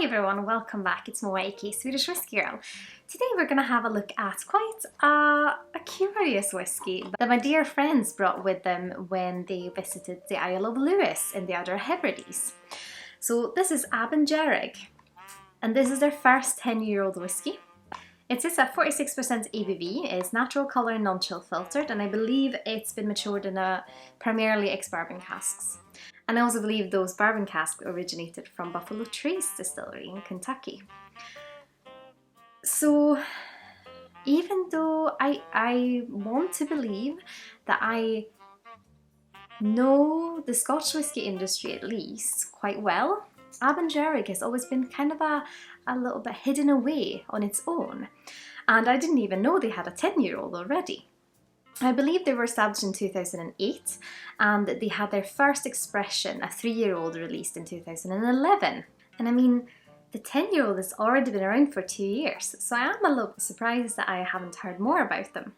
Hi everyone, welcome back. It's Moa, aka Swedish Whiskey Girl. Today we're going to have a look at quite a curious whiskey that my dear friends brought with them when they visited the Isle of Lewis in the Outer Hebrides. So this is Abhainn Dearg, and this is their first 10-year-old whiskey. It sits at 46% ABV, is natural colour, non-chill filtered, and I believe it's been matured in primarily ex-bourbon casks. And I also believe those bourbon casks originated from Buffalo Trace Distillery in Kentucky. So even though I want to believe that I know the Scotch whisky industry at least quite well, Abhainn Dearg has always been kind of a little bit hidden away on its own. And I didn't even know they had a 10-year-old already. I believe they were established in 2008 and they had their first expression, a 3-year-old, released in 2011. And I mean, the 10-year-old has already been around for 2 years, so I am a little bit surprised that I haven't heard more about them.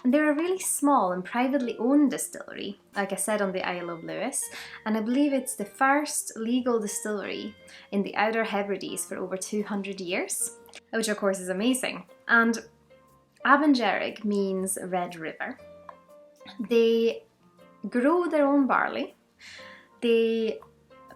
And they're a really small and privately owned distillery, like I said, on the Isle of Lewis, and I believe it's the first legal distillery in the Outer Hebrides for over 200 years, which of course is amazing. And Abhainn Dearg means Red River. They grow their own barley. They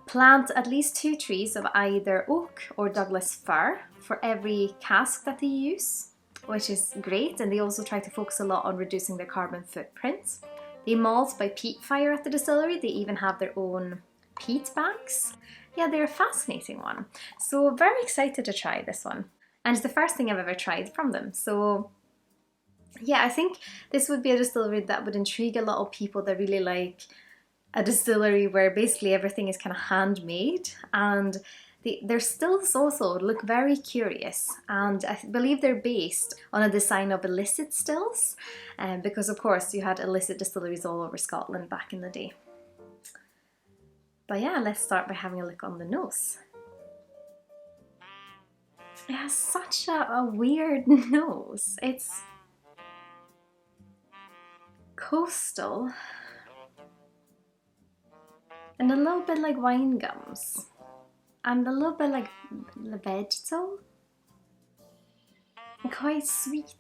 plant at least 2 trees of either oak or Douglas fir for every cask that they use, which is great, and they also try to focus a lot on reducing their carbon footprint. They malt by peat fire at the distillery. They even have their own peat banks. Yeah, they're a fascinating one. So very excited to try this one. And it's the first thing I've ever tried from them. So yeah, I think this would be a distillery that would intrigue a lot of people that really like a distillery where basically everything is kind of handmade, and their stills also look very curious, and I believe they're based on a design of illicit stills, because of course you had illicit distilleries all over Scotland back in the day. But yeah, let's start by having a look on the nose. It has such a weird nose. It's coastal and a little bit like wine gums and a little bit like the vegetal and quite sweet,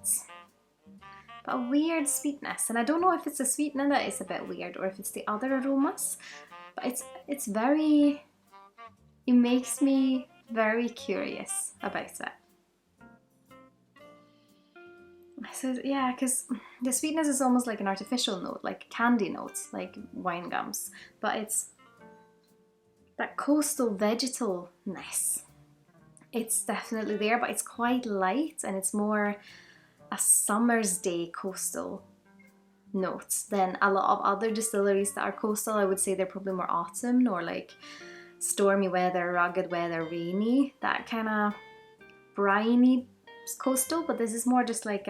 but a weird sweetness. And I don't know if it's the sweetener that is a bit weird or if it's the other aromas, but it's very, it makes me very curious about it. So yeah, because the sweetness is almost like an artificial note, like candy notes, like wine gums, but it's that coastal vegetalness. It's definitely there, but it's quite light, and it's more a summer's day coastal notes than a lot of other distilleries that are coastal. I would say they're probably more autumn or like stormy weather, rugged weather, rainy, that kind of briny coastal. But this is more just like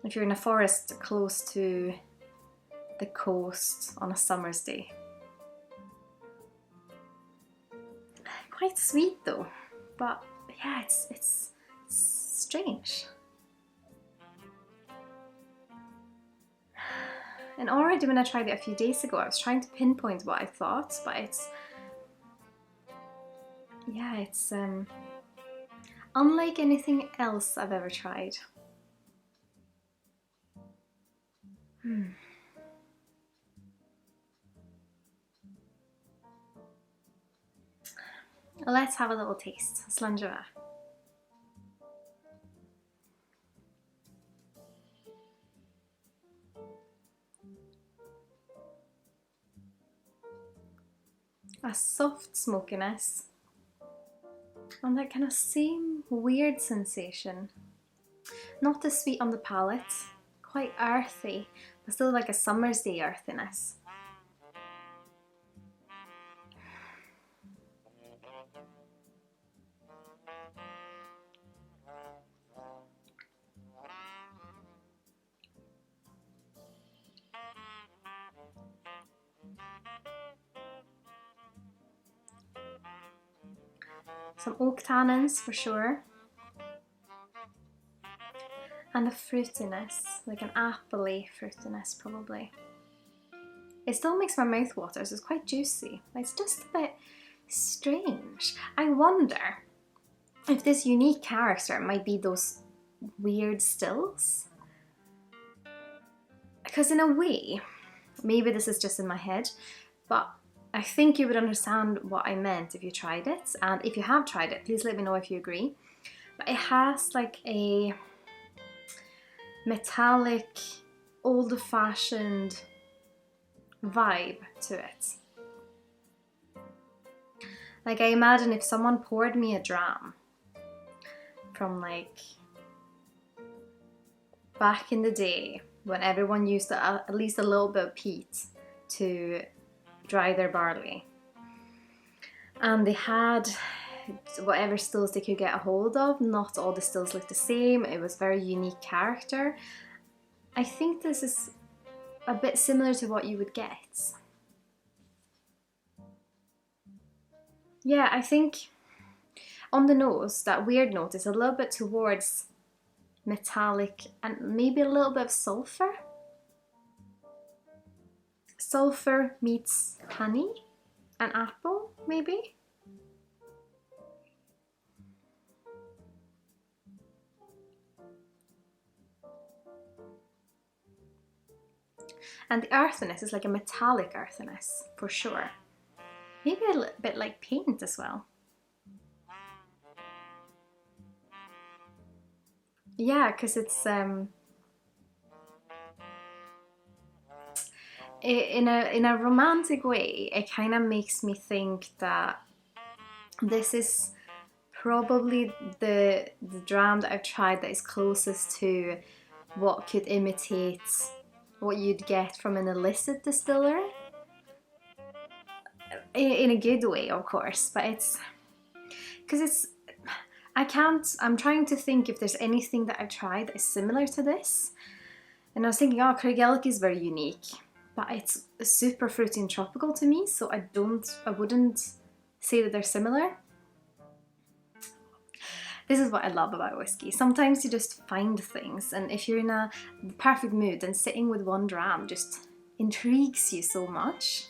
if you're in a forest close to the coast on a summer's day. Quite sweet though, but yeah, it's strange. And already when I tried it a few days ago, I was trying to pinpoint what I thought, but it's unlike anything else I've ever tried. Let's have a little taste. Sláinte. A soft smokiness and that kind of same weird sensation. Not too sweet on the palate, quite earthy, but still like a summer's day earthiness. Some oak tannins for sure, and a fruitiness, like an appley fruitiness probably. It still makes my mouth water, so it's quite juicy. It's just a bit strange. I wonder if this unique character might be those weird stills. Because in a way, maybe this is just in my head, but I think you would understand what I meant if you tried it. And if you have tried it, please let me know if you agree. But it has like a metallic, old-fashioned vibe to it. Like I imagine if someone poured me a dram from like back in the day when everyone used at least a little bit of peat to dry their barley, and they had whatever stills they could get a hold of. Not all the stills looked the same. It was very unique character. I think this is a bit similar to what you would get. Yeah, I think on the nose, that weird note is a little bit towards metallic and maybe a little bit of sulfur. Sulfur meets honey and apple, maybe? And the earthiness is like a metallic earthiness, for sure. Maybe a little bit like paint as well. Yeah, because it's in a romantic way, it kind of makes me think that this is probably the dram that I've tried that is closest to what could imitate what you'd get from an illicit distiller. In a good way, of course, but it's because it's I'm trying to think if there's anything that I've tried that is similar to this. And I was thinking, oh, Craigellachie is very unique, but it's super fruity and tropical to me, so I wouldn't say that they're similar. This is what I love about whiskey. Sometimes you just find things, and if you're in a perfect mood, then sitting with one dram just intrigues you so much.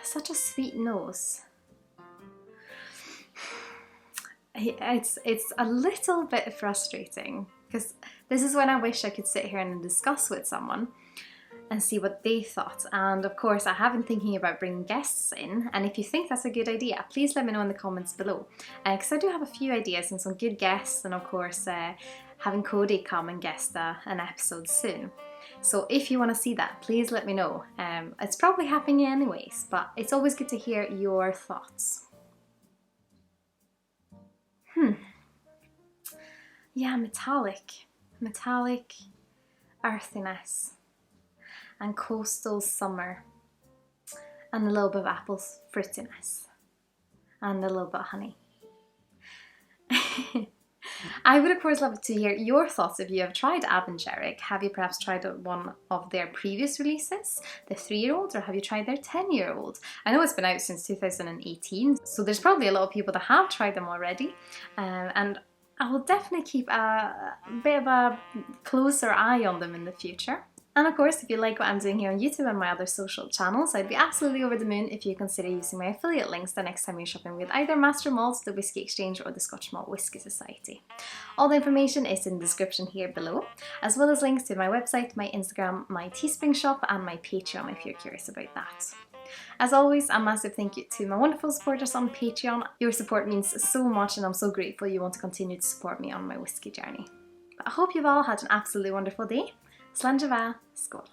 Such a sweet nose. It's a little bit frustrating because this is when I wish I could sit here and discuss with someone and see what they thought. And of course, I have been thinking about bringing guests in, and if you think that's a good idea, please let me know in the comments below, because I do have a few ideas and some good guests, and of course having Cody come and guest an episode soon. So if you want to see that, please let me know. It's probably happening anyways, but it's always good to hear your thoughts. Yeah, metallic earthiness and coastal summer and a little bit of apple fruitiness and a little bit of honey. I would of course love to hear your thoughts if you have tried Abhainn Dearg. Have you perhaps tried one of their previous releases, the 3-year-old, or have you tried their 10-year-old? I know it's been out since 2018, so there's probably a lot of people that have tried them already, and I will definitely keep a bit of a closer eye on them in the future. And of course, if you like what I'm doing here on YouTube and my other social channels, I'd be absolutely over the moon if you consider using my affiliate links the next time you're shopping with either Master Malt, the Whisky Exchange, or the Scotch Malt Whisky Society. All the information is in the description here below, as well as links to my website, my Instagram, my Teespring shop, and my Patreon if you're curious about that. As always, a massive thank you to my wonderful supporters on Patreon. Your support means so much, and I'm so grateful you want to continue to support me on my whisky journey. But I hope you've all had an absolutely wonderful day. Sláinte Skål.